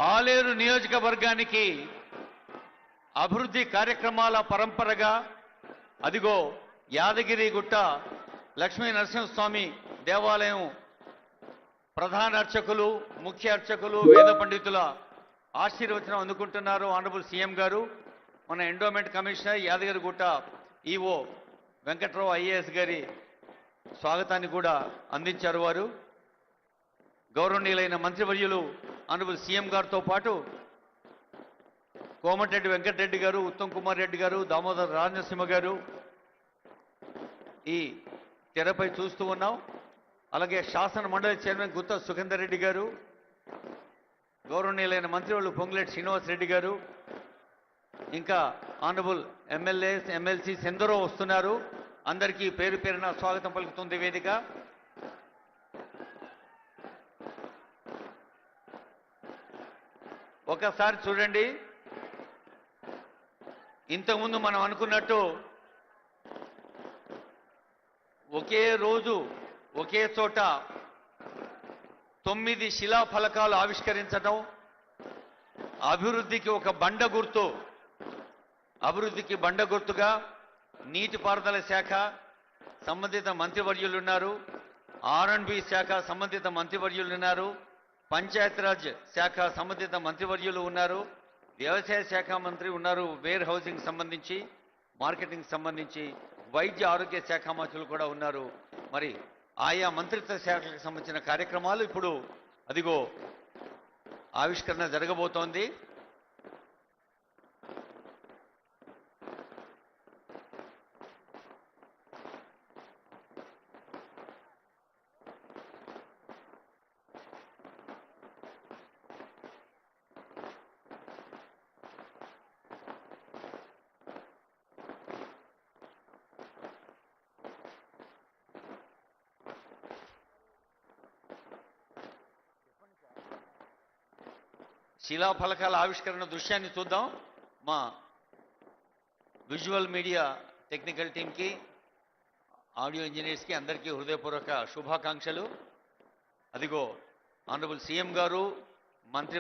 ఆలేరు నియోజకవర్గానికి అభివృద్ధి కార్యక్రమాల పరంపరగా అదిగో యాదగిరిగుట్ట లక్ష్మీ నరసింహస్వామి దేవాలయం ప్రధాన అర్చకులు ముఖ్య అర్చకులు వేద పండితుల ఆశీర్వచనం అందుకుంటున్నారు ఆనరబుల్ సీఎం గారు. మన endowment commissioner Yadagirigutta EO Venkatrao IAS గారి స్వాగతాన్ని కూడా అందించారు వారు. గౌరవనీయులైన మంత్రివర్యులు ఆనరబుల్ సీఎం గారితో పాటు కోమటిరెడ్డి వెంకటరెడ్డి గారు, ఉత్తమ్ కుమార్ రెడ్డి గారు, దామోదర్ రాజనరసింహ గారు ఈ తెరపై చూస్తూ ఉన్నాం. అలాగే శాసన మండలి చైర్మన్ గుత్తా సుఖేందర్ రెడ్డి గారు, గౌరవనీయులైన మంత్రివర్యులు పొంగులేటి శ్రీనివాస్ రెడ్డి గారు, ఇంకా ఆనరబుల్ ఎమ్మెల్యేస్ ఎమ్మెల్సీస్ ఎందరో వస్తున్నారు. అందరికీ పేరు పేరున స్వాగతం పలుకుతుంది వేదిక. ఒకసారి చూడండి, ఇంతకుముందు మనం అనుకున్నట్టు ఒకే రోజు ఒకే చోట 9 శిలాఫలకాలు ఆవిష్కరించడం, అభివృద్ధికి ఒక బండ గుర్తు, అభివృద్ధికి బండ గుర్తుగా నీటిపారుదల శాఖ సంబంధిత మంత్రివర్యులు ఉన్నారు, R&B శాఖ సంబంధిత మంత్రివర్యులు ఉన్నారు, పంచాయతీరాజ్ శాఖ సంబంధిత మంత్రివర్యులు ఉన్నారు, వ్యవసాయ శాఖ మంత్రి ఉన్నారు, వేర్ హౌసింగ్ సంబంధించి, మార్కెటింగ్ సంబంధించి, వైద్య ఆరోగ్య శాఖ మంత్రులు కూడా ఉన్నారు. మరి ఆయా మంత్రిత్వ శాఖలకు సంబంధించిన కార్యక్రమాలు ఇప్పుడు అదిగో ఆవిష్కరణ జరగబోతోంది. శిలాఫలకాల ఆవిష్కరణ దృశ్యాన్ని చూద్దాం. మా విజువల్ మీడియా టెక్నికల్ టీంకి, ఆడియో ఇంజనీర్స్కి అందరికీ హృదయపూర్వక శుభాకాంక్షలు. అదిగో ఆనరబుల్ సీఎం గారు, మంత్రి